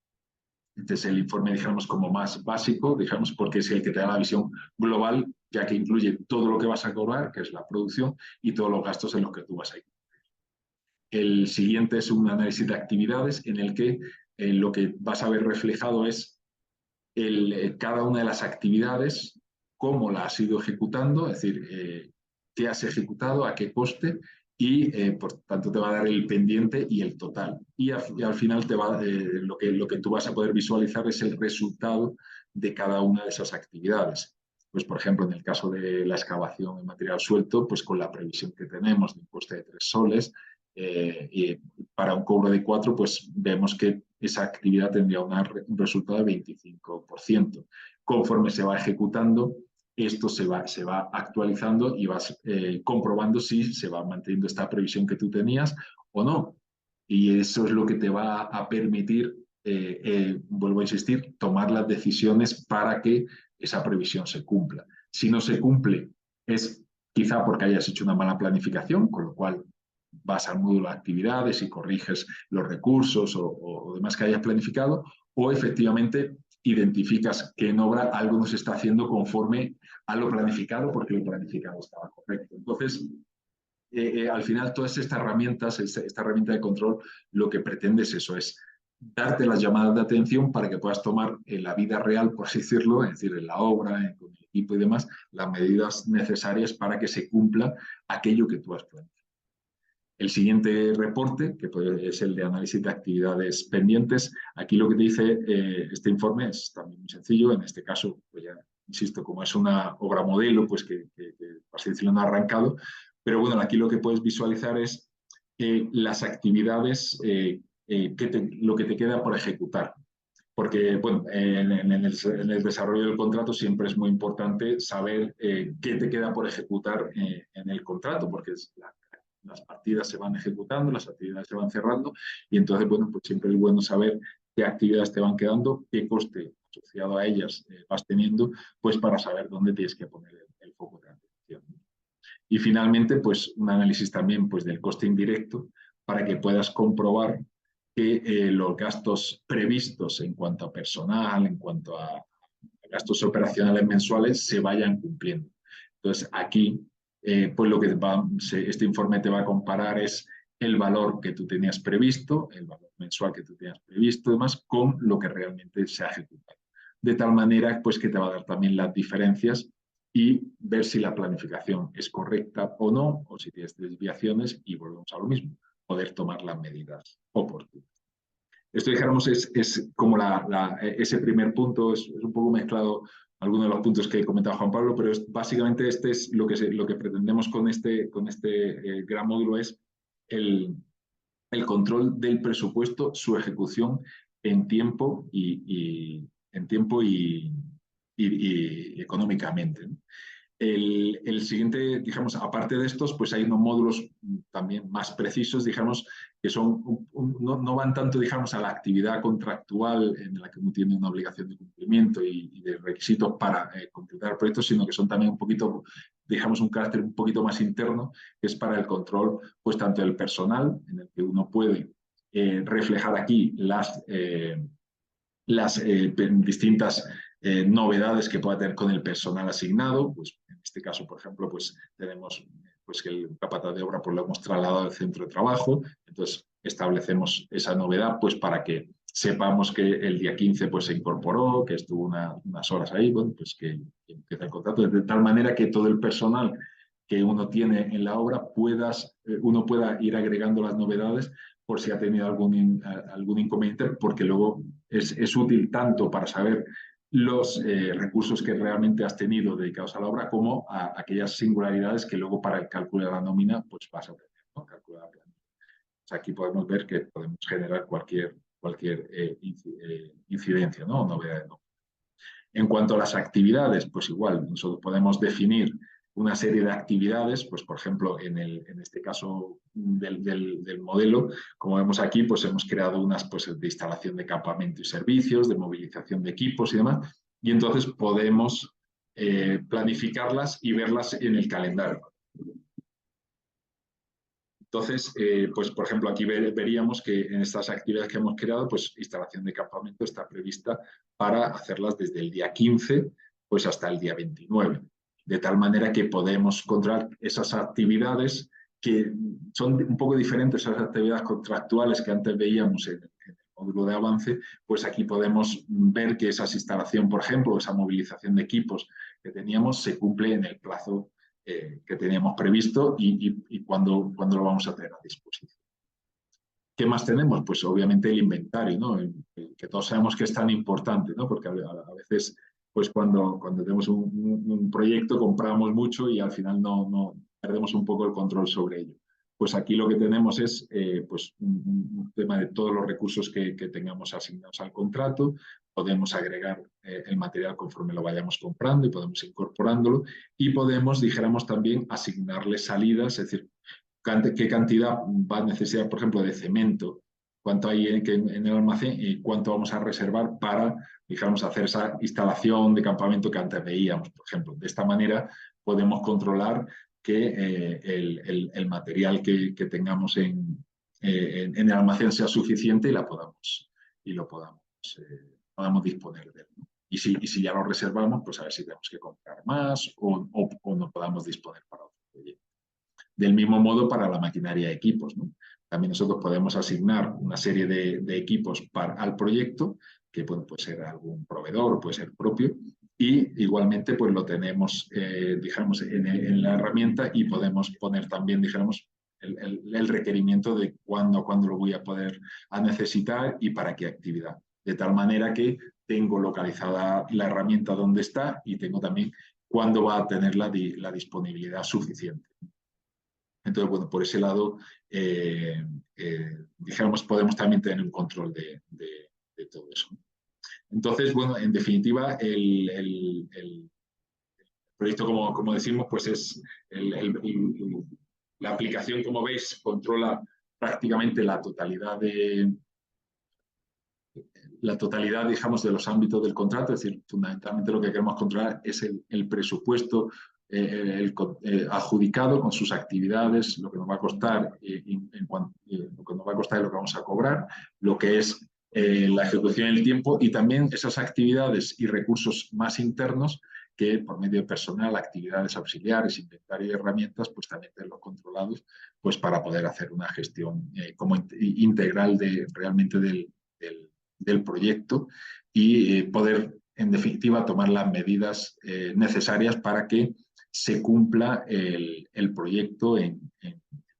D: Este es el informe, digamos, como más básico, digamos, porque es el que te da la visión global, ya que incluye todo lo que vas a cobrar, que es la producción, y todos los gastos en los que tú vas a ir. El siguiente es un análisis de actividades en el que lo que vas a ver reflejado es cada una de las actividades, cómo la has ido ejecutando, es decir, qué has ejecutado, a qué coste, y por tanto te va a dar el pendiente y el total. Y al final lo que tú vas a poder visualizar es el resultado de cada una de esas actividades. Pues, por ejemplo, en el caso de la excavación en material suelto, pues con la previsión que tenemos de un coste de 3 soles, y para un cobro de 4, pues vemos que esa actividad tendría un resultado de 25%. Conforme se va ejecutando, esto se va actualizando y vas comprobando si se va manteniendo esta previsión que tú tenías o no. Y eso es lo que te va a permitir, vuelvo a insistir, tomar las decisiones para que esa previsión se cumpla. Si no se cumple, es quizá porque hayas hecho una mala planificación, con lo cual vas al módulo de actividades y corriges los recursos o demás que hayas planificado, o efectivamente identificas que en obra algo no se está haciendo conforme a lo planificado porque lo planificado estaba correcto. Entonces, al final todas estas herramientas, esta herramienta de control, lo que pretende es eso, es darte las llamadas de atención para que puedas tomar en la vida real, por así decirlo, es decir, en la obra, con el equipo y demás, las medidas necesarias para que se cumpla aquello que tú has planificado. El siguiente reporte, que es el de análisis de actividades pendientes, aquí lo que te dice este informe es también muy sencillo. En este caso, pues ya insisto, como es una obra modelo, pues que por así decirlo, no ha arrancado. Pero bueno, aquí lo que puedes visualizar es las actividades, lo que te queda por ejecutar. Porque, bueno, en el desarrollo del contrato siempre es muy importante saber qué te queda por ejecutar en el contrato, porque las partidas se van ejecutando, las actividades se van cerrando, y entonces, bueno, pues siempre es bueno saber qué actividades te van quedando, qué coste asociado a ellas vas teniendo, pues para saber dónde tienes que poner el foco de atención. Y finalmente, pues un análisis también pues, del coste indirecto para que puedas comprobar que los gastos previstos en cuanto a personal, en cuanto a gastos operacionales mensuales, se vayan cumpliendo. Entonces, aquí, pues lo que este informe te va a comparar es el valor que tú tenías previsto, el valor mensual que tú tenías previsto, demás, con lo que realmente se ha ejecutado. De tal manera, pues que te va a dar también las diferencias y ver si la planificación es correcta o no, o si tienes desviaciones, y volvemos a lo mismo, poder tomar las medidas oportunas. Esto, dijéramos, es como ese primer punto, es un poco mezclado algunos de los puntos que comentaba Juan Pablo, pero básicamente este es lo que pretendemos con este gran módulo, es el control del presupuesto, su ejecución en tiempo y económicamente, ¿no? El siguiente, digamos, aparte de estos, pues hay unos módulos también más precisos, digamos, que son no van tanto, digamos, a la actividad contractual en la que uno tiene una obligación de cumplimiento y de requisitos para completar proyectos, sino que son también un poquito, digamos, un carácter un poquito más interno, que es para el control, pues tanto del personal, en el que uno puede reflejar aquí las distintas novedades que pueda tener con el personal asignado. Pues en este caso, por ejemplo, pues tenemos pues que el capataz de obra pues lo hemos trasladado al centro de trabajo, entonces establecemos esa novedad pues para que sepamos que el día 15 pues se incorporó, que estuvo unas horas ahí, bueno, pues que empieza el contrato, de tal manera que todo el personal que uno tiene en la obra uno pueda ir agregando las novedades por si ha tenido algún inconveniente, porque luego es útil tanto para saber los recursos que realmente has tenido dedicados a la obra como a aquellas singularidades que luego para el cálculo de la nómina pues vas a tener, ¿no? Calcular la planilla. O sea, aquí podemos ver que podemos generar cualquier incidencia, ¿no? O novedad, ¿no? En cuanto a las actividades, pues igual, nosotros podemos definir una serie de actividades, pues por ejemplo, en este caso del modelo, como vemos aquí, pues hemos creado unas pues, de instalación de campamento y servicios, de movilización de equipos y demás, y entonces podemos planificarlas y verlas en el calendario. Entonces, pues por ejemplo, aquí veríamos que en estas actividades que hemos creado, pues instalación de campamento está prevista para hacerlas desde el día 15 pues hasta el día 29. De tal manera que podemos controlar esas actividades que son un poco diferentes a las actividades contractuales que antes veíamos en el módulo de avance, pues aquí podemos ver que esa instalación, por ejemplo, esa movilización de equipos que teníamos se cumple en el plazo que teníamos previsto y cuándo lo vamos a tener a disposición. ¿Qué más tenemos? Pues obviamente el inventario, ¿no? Que todos sabemos que es tan importante, ¿no? Porque a veces, pues cuando tenemos un proyecto compramos mucho y al final no perdemos un poco el control sobre ello. Pues aquí lo que tenemos es pues un tema de todos los recursos que tengamos asignados al contrato. Podemos agregar el material conforme lo vayamos comprando y podemos incorporándolo. Y podemos, dijéramos, también asignarle salidas, es decir, qué cantidad va a necesitar, por ejemplo, de cemento, cuánto hay en el almacén y cuánto vamos a reservar para, digamos, hacer esa instalación de campamento que antes veíamos, por ejemplo. De esta manera podemos controlar que el material que tengamos en el almacén sea suficiente y lo podamos disponer de él, ¿no? Y si ya lo reservamos, pues a ver si tenemos que comprar más o no podamos disponer para otro proyecto. Del mismo modo para la maquinaria de equipos, ¿no? También nosotros podemos asignar una serie de equipos al proyecto, que puede ser algún proveedor, puede ser propio, y igualmente pues lo tenemos, digamos, en la herramienta y podemos poner también, digamos, el requerimiento de cuándo lo voy a poder necesitar y para qué actividad. De tal manera que tengo localizada la herramienta donde está y tengo también cuándo va a tener la disponibilidad suficiente. Entonces, bueno, por ese lado, dijéramos, podemos también tener un control de todo eso. Entonces, bueno, en definitiva, el proyecto, como decimos, pues es la aplicación, como veis, controla prácticamente la totalidad, digamos, de los ámbitos del contrato. Es decir, fundamentalmente lo que queremos controlar es el presupuesto adjudicado con sus actividades, lo que nos va a costar, lo que nos va a costar y lo que vamos a cobrar, lo que es la ejecución en el tiempo y también esas actividades y recursos más internos que por medio de personal, actividades auxiliares, inventario y herramientas, pues también tenerlos controlados pues para poder hacer una gestión como integral realmente del proyecto y poder, en definitiva, tomar las medidas necesarias para que se cumpla el proyecto en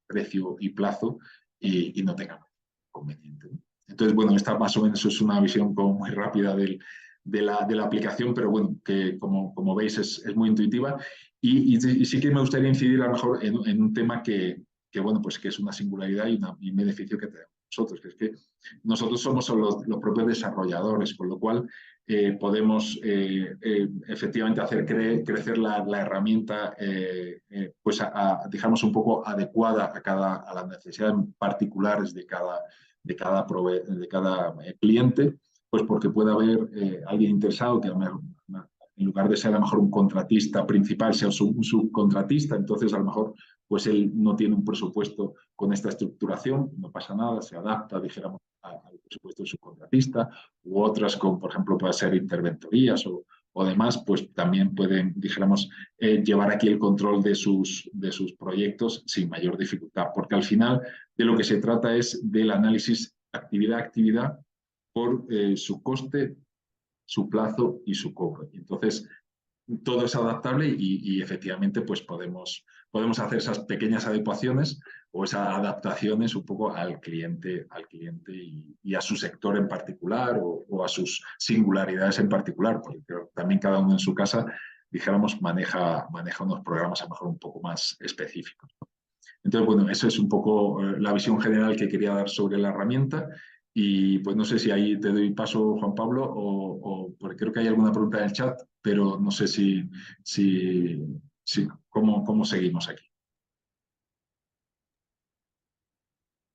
D: precio y plazo y no tenga inconveniente, ¿no? Entonces, bueno, esta más o menos es una visión como muy rápida de la aplicación, pero bueno, que como veis es muy intuitiva y sí que me gustaría incidir a lo mejor en un tema que bueno, pues que es una singularidad y un beneficio que tenemos nosotros, que es que nosotros somos los propios desarrolladores, con lo cual podemos efectivamente hacer crecer la herramienta pues digamos un poco adecuada a las necesidades particulares de cada cliente, pues porque puede haber alguien interesado que en lugar de ser a lo mejor un contratista principal, sea un subcontratista, entonces a lo mejor pues él no tiene un presupuesto con esta estructuración, no pasa nada, se adapta, dijéramos, al presupuesto del subcontratista, u otras, como por ejemplo puede ser interventorías o demás, pues también pueden, dijéramos, llevar aquí el control de sus proyectos sin mayor dificultad, porque al final de lo que se trata es del análisis actividad a actividad por su coste, su plazo y su cobro. Entonces, todo es adaptable y efectivamente pues podemos hacer esas pequeñas adecuaciones o esas adaptaciones un poco al cliente y a su sector en particular o a sus singularidades en particular, porque también cada uno en su casa, dijéramos, maneja unos programas a lo mejor un poco más específicos. Entonces, bueno, eso es un poco la visión general que quería dar sobre la herramienta Y pues no sé si ahí te doy paso, Juan Pablo, porque creo que hay alguna pregunta en el chat, pero no sé si, cómo seguimos aquí.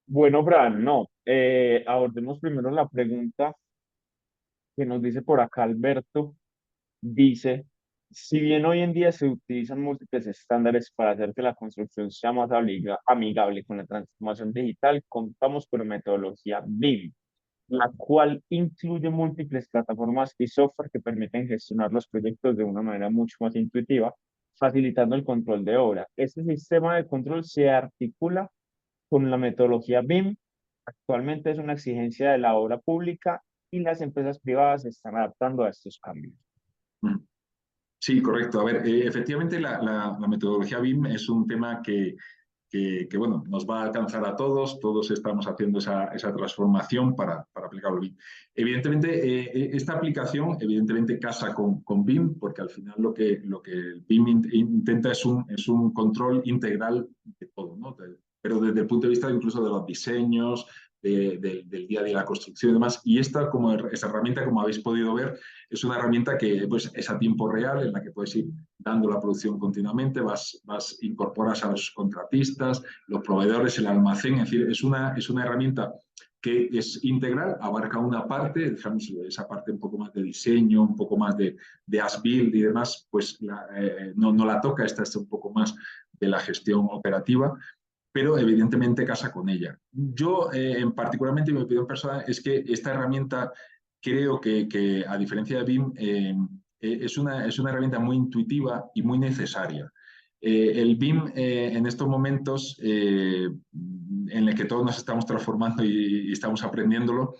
B: Bueno, Fran, no. Abordemos primero la pregunta que nos dice por acá Alberto. Dice, si bien hoy en día se utilizan múltiples estándares para hacer que la construcción sea más amigable con la transformación digital, contamos con la metodología BIM, la cual incluye múltiples plataformas y software que permiten gestionar los proyectos de una manera mucho más intuitiva, facilitando el control de obra. Este sistema de control se articula con la metodología BIM. Actualmente es una exigencia de la obra pública y las empresas privadas se están adaptando a estos cambios.
D: Mm. Sí, correcto. A ver, efectivamente la metodología BIM es un tema bueno, nos va a alcanzar a todos, todos estamos haciendo esa transformación para aplicarlo BIM. Evidentemente, esta aplicación evidentemente casa con BIM, porque al final lo que el BIM intenta es un control integral de todo, ¿no? Pero desde el punto de vista incluso de los diseños, del día a día de la construcción y demás. Y esa herramienta, como habéis podido ver, es una herramienta que pues, es a tiempo real, en la que puedes ir dando la producción continuamente, incorporas a los contratistas, los proveedores, el almacén, es decir, es una herramienta que es integral, abarca una parte, digamos, esa parte un poco más de diseño, un poco más de as-build y demás, pues no la toca, esta es un poco más de la gestión operativa, pero evidentemente casa con ella. Yo, particularmente, mi opinión personal es que esta herramienta creo que a diferencia de BIM, es una herramienta muy intuitiva y muy necesaria. El BIM en estos momentos en el que todos nos estamos transformando y estamos aprendiéndolo,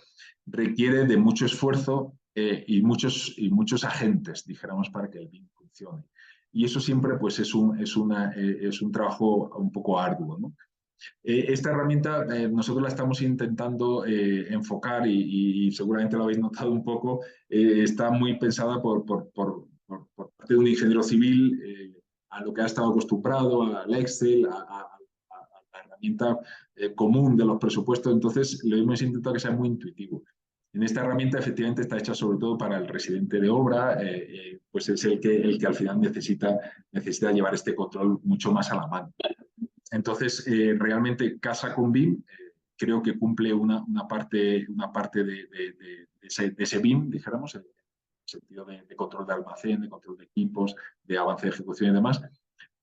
D: requiere de mucho esfuerzo y muchos agentes, dijéramos, para que el BIM funcione. Y eso siempre pues, es un trabajo un poco arduo, ¿no? Esta herramienta nosotros la estamos intentando enfocar y seguramente lo habéis notado un poco, está muy pensada por parte de un ingeniero civil a lo que ha estado acostumbrado, al Excel, a la herramienta común de los presupuestos, entonces lo hemos intentado que sea muy intuitivo. En esta herramienta efectivamente está hecha sobre todo para el residente de obra, pues es el que al final necesita llevar este control mucho más a la mano. Entonces, realmente casa con BIM, creo que cumple una parte de ese BIM, dijéramos, en el sentido de control de almacén, de control de equipos, de avance de ejecución y demás,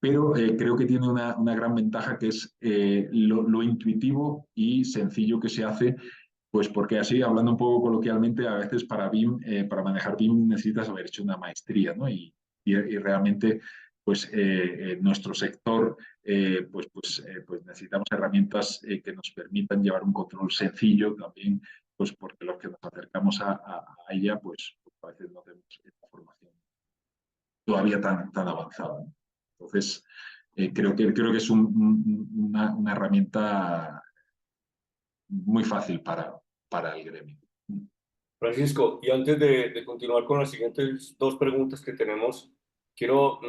D: pero creo que tiene una gran ventaja que es lo intuitivo y sencillo que se hace, pues porque así, hablando un poco coloquialmente, a veces para BIM, para manejar BIM necesitas haber hecho una maestría, ¿no? Y realmente, pues nuestro sector, pues necesitamos herramientas que nos permitan llevar un control sencillo también, pues porque los que nos acercamos a ella, pues a veces no tenemos esta formación todavía tan avanzada, ¿no? Entonces, creo que es una herramienta muy fácil para el gremio.
A: Francisco, y antes de continuar con las siguientes dos preguntas que tenemos, quiero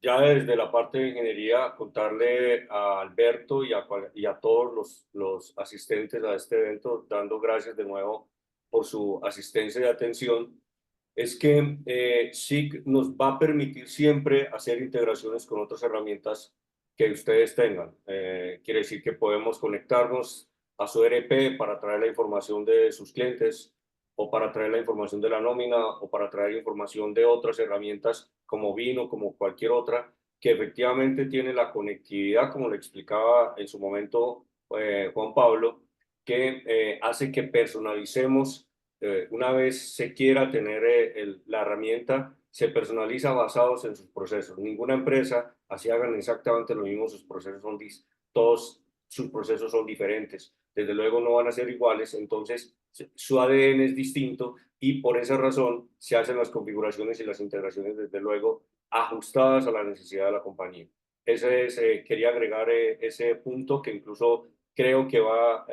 A: ya desde la parte de ingeniería contarle a Alberto y a todos los asistentes a este evento, dando gracias de nuevo por su asistencia y atención, es que SIG nos va a permitir siempre hacer integraciones con otras herramientas que ustedes tengan. Quiere decir que podemos conectarnos a su ERP para traer la información de sus clientes, o para traer la información de la nómina, o para traer información de otras herramientas como Vino, como cualquier otra, que efectivamente tiene la conectividad, como le explicaba en su momento Juan Pablo, que hace que personalicemos, una vez se quiera tener la herramienta, se personaliza basados en sus procesos. Ninguna empresa, así hagan exactamente lo mismo, sus procesos son todos sus procesos son diferentes. Desde luego no van a ser iguales, entonces su ADN es distinto y por esa razón se hacen las configuraciones y las integraciones, desde luego, ajustadas a la necesidad de la compañía. Quería agregar ese punto que incluso creo que va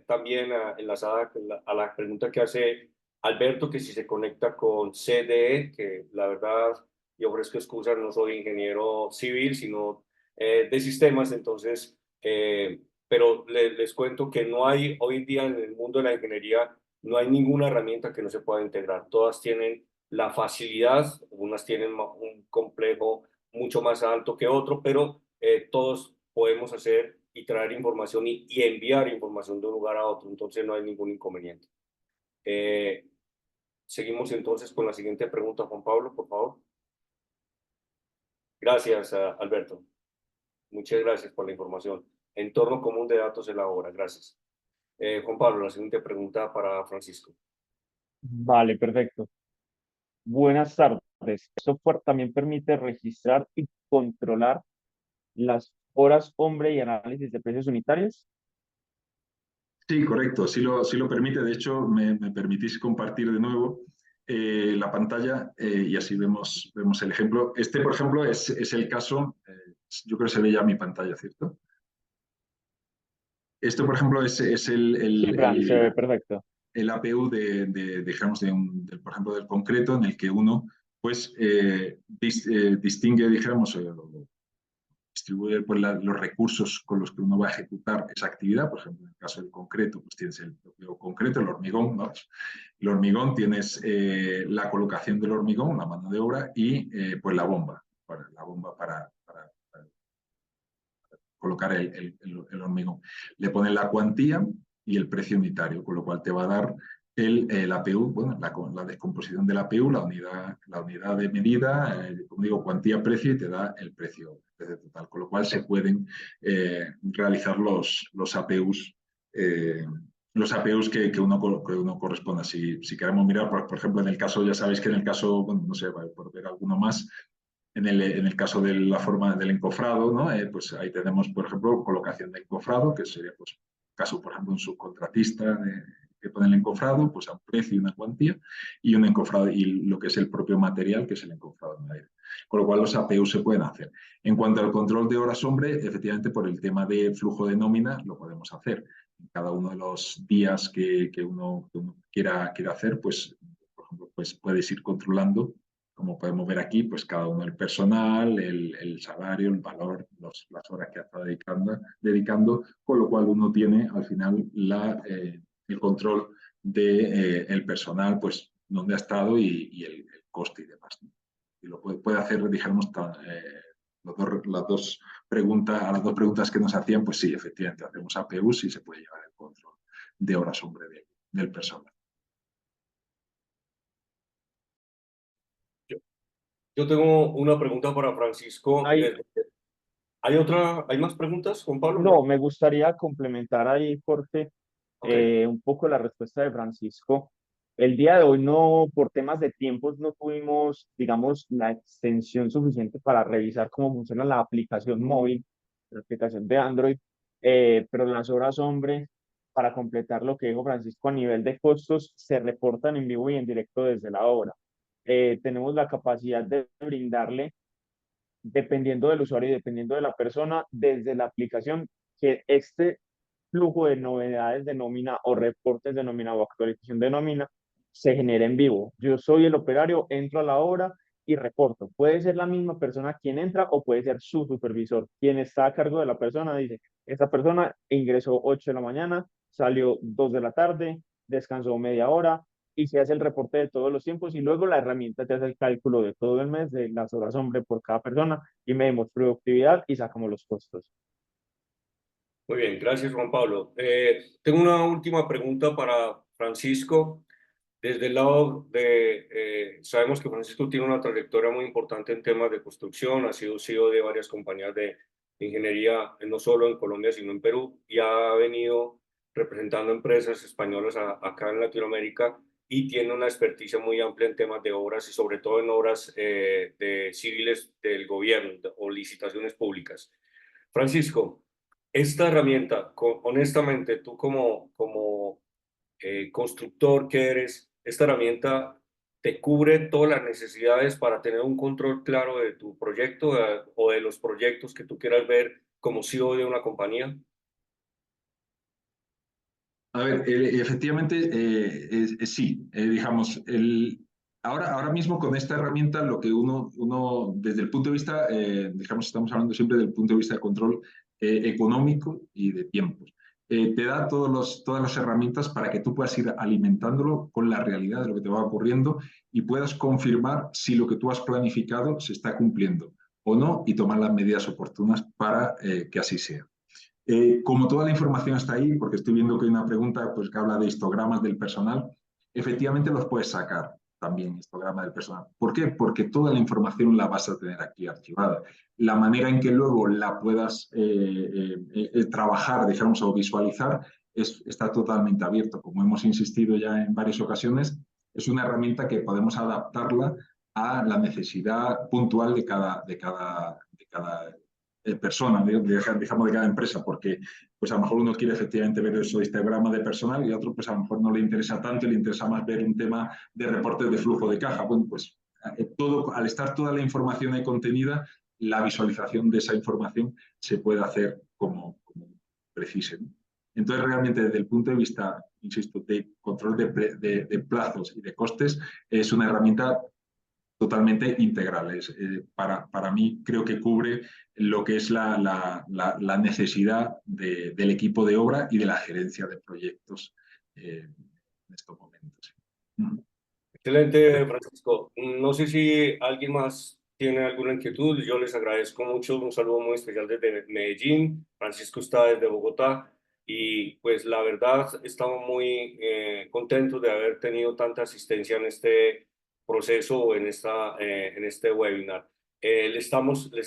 A: también enlazada a la pregunta que hace Alberto, que si se conecta con CDE, que la verdad yo ofrezco excusas, no soy ingeniero civil, sino de sistemas, entonces pero les cuento que no hay, hoy en día en el mundo de la ingeniería, no hay ninguna herramienta que no se pueda integrar. Todas tienen la facilidad, unas tienen un complejo mucho más alto que otro, pero todos podemos hacer y traer información y enviar información de un lugar a otro, entonces no hay ningún inconveniente. Seguimos entonces con la siguiente pregunta, Juan Pablo, por favor. Gracias, Alberto. Muchas gracias por la información. Entorno común de datos elabora. Gracias. Juan Pablo, la siguiente pregunta para Francisco.
B: Vale, perfecto. Buenas tardes. El software también permite registrar y controlar las horas hombre y análisis de precios unitarios.
D: Sí, correcto, sí lo permite. De hecho, me permitís compartir de nuevo la pantalla y así vemos el ejemplo. Este, por ejemplo, es el caso, yo creo que se ve ya mi pantalla, ¿cierto? Esto, por ejemplo, es
B: Sí, Fran, se ve perfecto.
D: el APU digamos, por ejemplo, del concreto en el que uno pues, distingue, dijéramos, distribuye pues, los recursos con los que uno va a ejecutar esa actividad. Por ejemplo, en el caso del concreto, pues tienes el propio concreto, el hormigón, ¿no? El hormigón tienes la colocación del hormigón, la mano de obra y pues la bomba para colocar el hormigón. Le ponen la cuantía y el precio unitario, con lo cual te va a dar el APU, bueno, la descomposición del APU, la unidad de medida, como digo, cuantía, precio, y te da el precio total, con lo cual se pueden realizar los APUs. Los APUs que uno corresponda. Si queremos mirar, por ejemplo, en el caso, ya sabéis que en el caso, bueno, no sé, por ver alguno más, en el caso de la forma del encofrado, ¿no? Pues ahí tenemos, por ejemplo, colocación de encofrado, que sería, pues, caso, por ejemplo, un subcontratista que pone el encofrado, pues a un precio y una cuantía, y un encofrado, y lo que es el propio material, que es el encofrado en aire. Con lo cual los APU se pueden hacer. En cuanto al control de horas hombre, efectivamente, por el tema de flujo de nómina, lo podemos hacer. Cada uno de los días que uno quiera hacer, pues, por ejemplo, pues puedes ir controlando, como podemos ver aquí, pues cada uno del personal, el salario, el valor, las horas que está dedicando, con lo cual uno tiene al final el control del personal, pues dónde ha estado y el coste y demás, ¿no? Y lo puede hacer, dijéramos, las dos preguntas que nos hacían, pues sí, efectivamente, hacemos APUs y se puede llevar el control de horas hombre del personal.
A: Yo tengo una pregunta para Francisco.
B: Hay,
A: ¿Hay más preguntas, Juan Pablo?
B: no, me gustaría complementar ahí, Jorge,
A: Ok.
B: un poco la respuesta de Francisco. El día de hoy no, por temas de tiempos, no tuvimos, digamos, la extensión suficiente para revisar cómo funciona la aplicación móvil, la aplicación de Android, pero las horas hombre, para completar lo que dijo Francisco a nivel de costos, se reportan en vivo y en directo desde la obra. Tenemos la capacidad de brindarle, dependiendo del usuario y dependiendo de la persona, desde la aplicación, que este flujo de novedades de nómina o reportes de nómina o actualización de nómina se genera en vivo. Yo soy el operario, entro a la obra y reporto. Puede ser la misma persona quien entra o puede ser su supervisor. Quien está a cargo de la persona dice, esta persona ingresó 8 de la mañana, salió 2 de la tarde, descansó media hora, y se hace el reporte de todos los tiempos y luego la herramienta te hace el cálculo de todo el mes, de las horas hombre por cada persona, y medimos productividad y sacamos los costos.
A: Muy bien, gracias, Juan Pablo. Tengo una última pregunta para Francisco. Desde el lado sabemos que Francisco tiene una trayectoria muy importante en temas de construcción, ha sido CEO de varias compañías de ingeniería, no solo en Colombia, sino en Perú, y ha venido representando empresas españolas acá en Latinoamérica, y tiene una experticia muy amplia en temas de obras y sobre todo en obras de civiles del gobierno o licitaciones públicas. Francisco, esta herramienta, honestamente, tú como constructor que eres, esta herramienta te cubre todas las necesidades para tener un control claro de tu proyecto o de los proyectos que tú quieras ver como CEO de una compañía.
D: A ver, efectivamente, sí, digamos, ahora mismo con esta herramienta lo que uno desde el punto de vista, digamos, estamos hablando siempre del punto de vista de control, económico y de tiempos. Te da todas las herramientas para que tú puedas ir alimentándolo con la realidad de lo que te va ocurriendo y puedas confirmar si lo que tú has planificado se está cumpliendo o no y tomar las medidas oportunas para que así sea. Como toda la información está ahí, porque estoy viendo que hay una pregunta pues, que habla de histogramas del personal, efectivamente los puedes sacar también, histogramas del personal. ¿Por qué? Porque toda la información la vas a tener aquí archivada. La manera en que luego la puedas trabajar, digamos, o visualizar, está totalmente abierto. Como hemos insistido ya en varias ocasiones, es una herramienta que podemos adaptarla a la necesidad puntual de cada persona, digamos, de cada empresa, porque pues a lo mejor uno quiere efectivamente ver eso, histograma de personal y otro pues a lo mejor no le interesa tanto y le interesa más ver un tema de reportes de flujo de caja. Bueno, pues todo, al estar toda la información ahí contenida, la visualización de esa información se puede hacer como precise, ¿no? Entonces, realmente, desde el punto de vista, insisto, de control de plazos y de costes, es una herramienta totalmente integral. Para mí creo que cubre lo que es la necesidad del equipo de obra y de la gerencia de proyectos en estos momentos.
A: Excelente, Francisco. No sé si alguien más tiene alguna inquietud. Yo les agradezco mucho. Un saludo muy especial desde Medellín. Francisco está desde Bogotá. Y pues la verdad estamos muy contentos de haber tenido tanta asistencia en este proceso, en este webinar. Les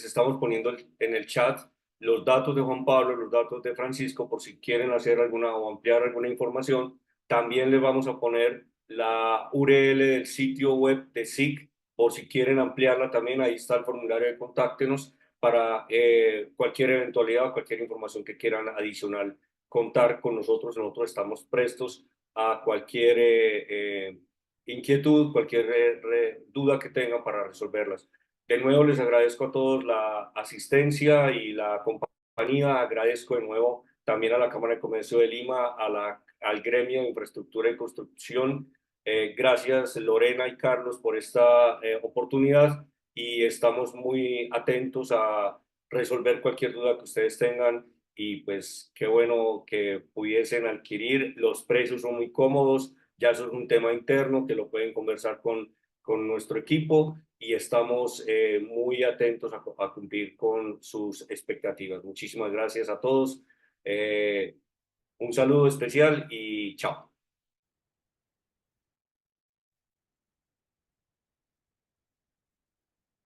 A: estamos poniendo en el chat los datos de Juan Pablo, los datos de Francisco, por si quieren hacer alguna o ampliar alguna información. También les vamos a poner la URL del sitio web de SIG, por si quieren ampliarla también, ahí está el formulario de contáctenos para cualquier eventualidad o cualquier información que quieran adicional contar con nosotros. Nosotros estamos prestos a cualquier inquietud, cualquier duda que tengan para resolverlas. De nuevo les agradezco a todos la asistencia y la compañía. Agradezco de nuevo también a la Cámara de Comercio de Lima, al gremio de infraestructura y construcción. Gracias Lorena y Carlos por esta oportunidad y estamos muy atentos a resolver cualquier duda que ustedes tengan y pues qué bueno que pudiesen adquirir. Los precios son muy cómodos, ya eso es un tema interno que lo pueden conversar con nuestro equipo y estamos muy atentos a cumplir con sus expectativas. Muchísimas gracias a todos. Un saludo especial y chao.